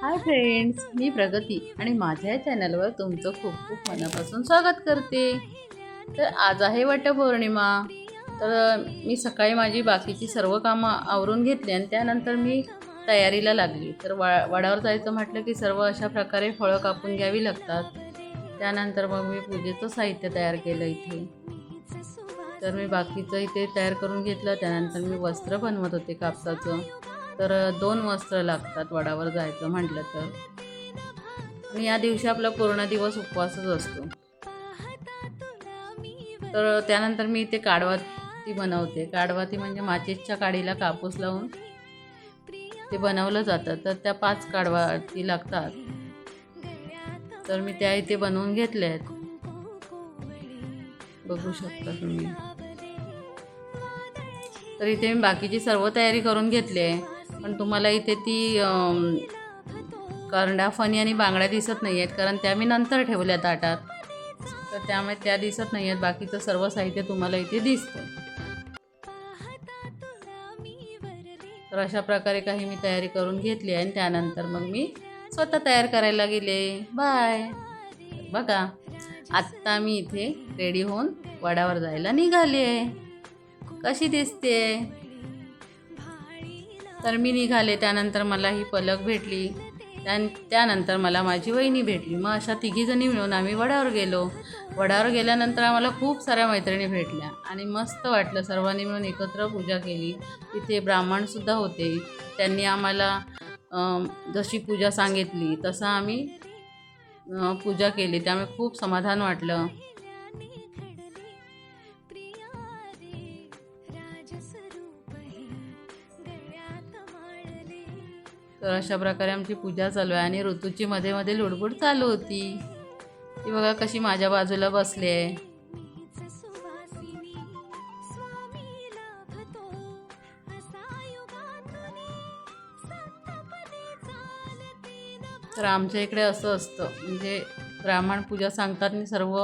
Hi friends, मी प्रगती आणि माझ्या चॅनलवर तुमचं खूप खूप मनापासून स्वागत करते. तर आज आहे वटपौर्णिमा. तर मी सकाळी माझी बाकीची सर्व कामं आवरून घेतली आणि त्यानंतर मी तयारीला लागली. तर वडावर जायचं म्हटलं की सर्व अशा प्रकारे फळं कापून घ्यावी लागतात. त्यानंतर मग मी पूजेचं साहित्य तयार केलं इथे. तर मी बाकीचं इथे तयार करून घेतलं. त्यानंतर मी वस्त्र बनवत होते कापसाचं. तर 2 वस्त्र लागतात वडावर जायचं म्हटलं तर. आणि या दिवशी आपला पूर्ण दिवस उपवासच असतो. तर त्यानंतर मी इथे काडवाती बनवते. काडवाती म्हणजे माचीसच्या काडीला कापूस लावून ते बनवलं जातं. तर त्या 5 काडवाती लागतात. तर मी त्या इथे बनवून घेतल्या आहेत. बघू शकता तुम्ही. तर इथे मी बाकीची सर्व तयारी करून घेतली आहे. पण तुम्हाला इथे ती करंडा, फणी आणि बांगड्या दिसत नाही आहेत, कारण त्या मी नंतर ठेवल्या ताटात. तर त्यामुळे त्या दिसत नाही आहेत. बाकीचं सर्व साहित्य तुम्हाला इथे दिसतं. तर अशा प्रकारे काही मी तयारी करून घेतली आहे आणि त्यानंतर मग मी स्वतः तयार करायला गेले. बाय. बघा, आत्ता मी इथे रेडी होऊन वडावर जायला निघाले. कशी दिसते? तर मी निघाले. त्यानंतर मला ही पलक भेटली. त्यानंतर मला माझी वहिनी भेटली. मग अशा तिघीजणी मिळून आम्ही वडावर गेलो. वडावर गेल्यानंतर आम्हाला खूप साऱ्या मैत्रिणी भेटल्या आणि मस्त वाटलं. सर्वांनी मिळून एकत्र पूजा केली. तिथे ब्राह्मणसुद्धा होते. त्यांनी आम्हाला जशी पूजा सांगितली तसं आम्ही पूजा केली. त्यामुळे खूप समाधान वाटलं. तर अशा प्रकारे आमची पूजा चालू आहे आणि ऋतूची मध्ये मध्ये लुडबुड चालू होती. ती बघा कशी माझ्या बाजूला बसली आहे. तर आमच्या इकडे असं असतं, म्हणजे ब्राह्मण पूजा सांगतात आणि सर्व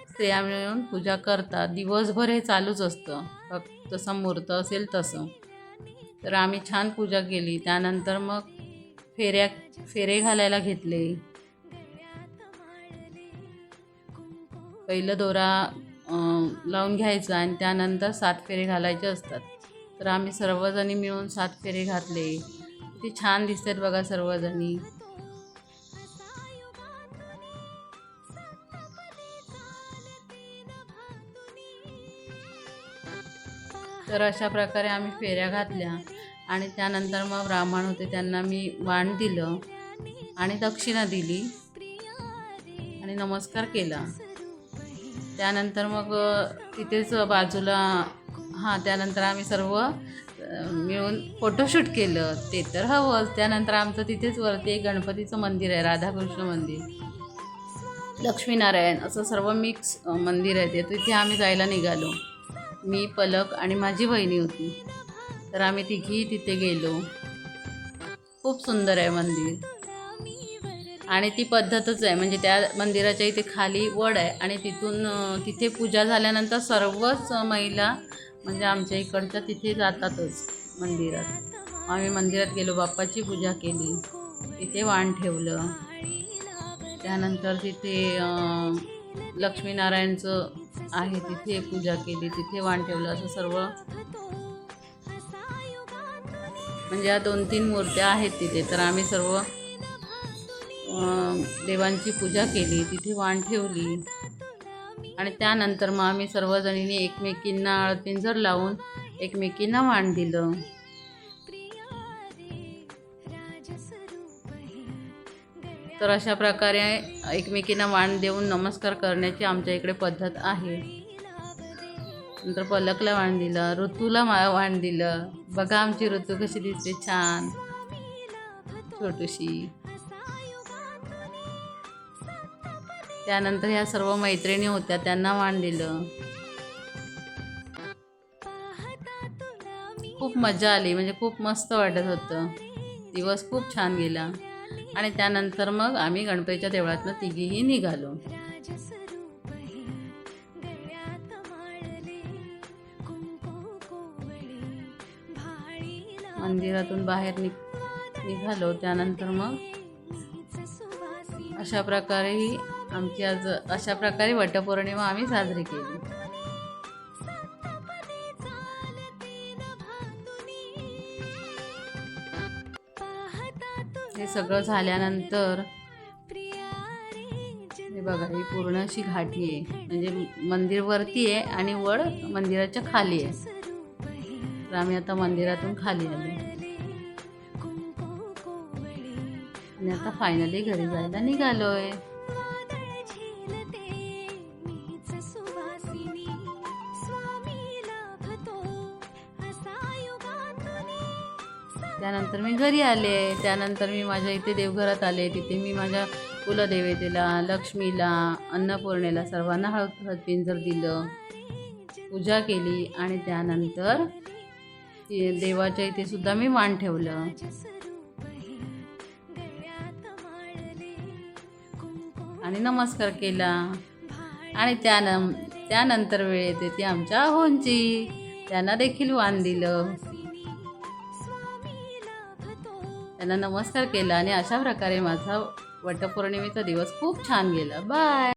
स्त्रिया मिळून पूजा करतात. दिवसभर हे चालूच असतं, फक्त जसं मुहूर्त असेल तसं. तर आम्ही छान पूजा केली. त्यानंतर मग फेरे घालायला घेतले. पहिलं दोरा लावून घ्यायचा आणि त्यानंतर 7 फेरे घालायचे असतात. तर आम्ही सर्वजणी मिळून 7 फेरे घातले. किती छान दिसतात बघा सर्वजणी. तर अशा प्रकारे आम्ही फेऱ्या घातल्या आणि त्यानंतर मग ब्राह्मण होते त्यांना मी वाण दिलं आणि दक्षिणा दिली आणि नमस्कार केला. त्यानंतर मग तिथेच बाजूला त्यानंतर आम्ही सर्व मिळून फोटोशूट केलं. ते तर हवंच. त्यानंतर आमचं तिथेच वरती एक गणपतीचं मंदिर आहे, राधाकृष्ण मंदिर, लक्ष्मीनारायण असं सर्व मिक्स मंदिर आहे ते. तिथे आम्ही जायला निघालो. मी, पलक आणि माझी वहिनी होती. तर आम्ही तिघी तिथे गेलो. खूप सुंदर आहे मंदिर आणि ती पद्धतच आहे, म्हणजे त्या मंदिराच्या इथे खाली वड आहे आणि तिथे पूजा झाल्यानंतर सर्वच महिला म्हणजे आमच्या इकडच्या तिथे जातातच मंदिरात. आम्ही मंदिरात गेलो, बाप्पाची पूजा केली, तिथे वाण ठेवलं. त्यानंतर तिथे लक्ष्मीनारायणचं आहे तिथे पूजा केली, तिथे वाण ठेवलं. असं सर्व म्हणजे या 2-3 मूर्त्या आहेत तिथे. तर आम्ही सर्व देवांची पूजा केली, तिथे वाण ठेवली आणि त्यानंतर मग आम्ही सर्वजणींनी एकमेकींना पिंजर लावून एकमेकींना वाण दिलं. तर अशा प्रकारे एकमेकींना वाण देऊन नमस्कार करण्याची आमच्या इकडे पद्धत आहे. नंतर पलकला वाण दिलं, ऋतूला वाण दिलं. बघा आमची ऋतू कशी दिसते, छान छोटीशी. त्यानंतर ह्या सर्व मैत्रिणी होत्या, त्यांना वाण दिलं. खूप मजा आली, म्हणजे खूप मस्त वाटत होतं. दिवस खूप छान गेला आणि त्यानंतर मग आम्ही गणपतीच्या देवळातनं तिघीही निघालो. मंदिरातून बाहेर निघालो. त्यानंतर मग अशा प्रकारे ही आमची आज अशा प्रकारे वटपौर्णिमा आम्ही साजरी केली. हे सगळं झाल्यानंतर हे बघा, ही पूर्ण अशी घाटी आहे, म्हणजे मंदिर वरती आहे आणि वड मंदिराच्या खाली आहे. तर आम्ही आता मंदिरातून खाली आलो आणि आता फायनली घरी जायला निघालोय. त्यानंतर मी घरी आले. त्यानंतर मी माझ्या इथे देवघरात आले. तिथे मी माझ्या कुलदेवतेला, लक्ष्मीला, अन्नपूर्णेला सर्वांना हळदपिंजर दिलं, पूजा केली आणि त्यानंतर देवाच्या इथे सुद्धा मी मान ठेवलं. आणि नमस्कार केला. आणि त्यानंतर वेळ येते ती आमच्या आहोंची. त्यांना देखील वाण दिलं, त्यांना नमस्कार केला आणि अशा प्रकारे माझा वटपौर्णिमेचा दिवस खूप छान गेला. बाय.